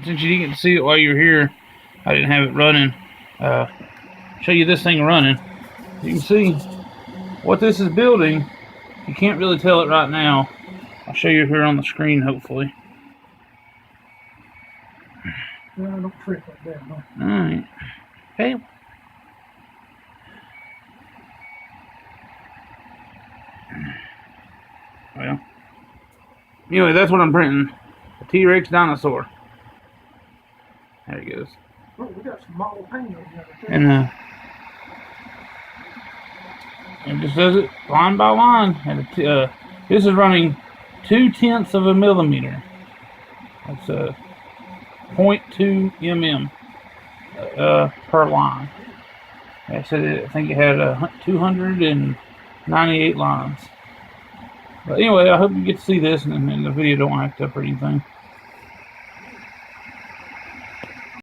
Since you didn't get to see it while you were here, I didn't have it running. Show you this thing running. You can see what this is building. You can't really tell it right now. I'll show you here on the screen, hopefully. No, don't trip like that, huh? Alright. Hey. Well. Anyway, that's what I'm printing. A T-Rex dinosaur. There he goes. Oh, we got some model paint over there. And it just does it line by line. And this is running 0.2 of a millimeter. That's 0.2 mm per line. I said I think it had 298 lines. But anyway, I hope you get to see this, and the video don't act up or anything.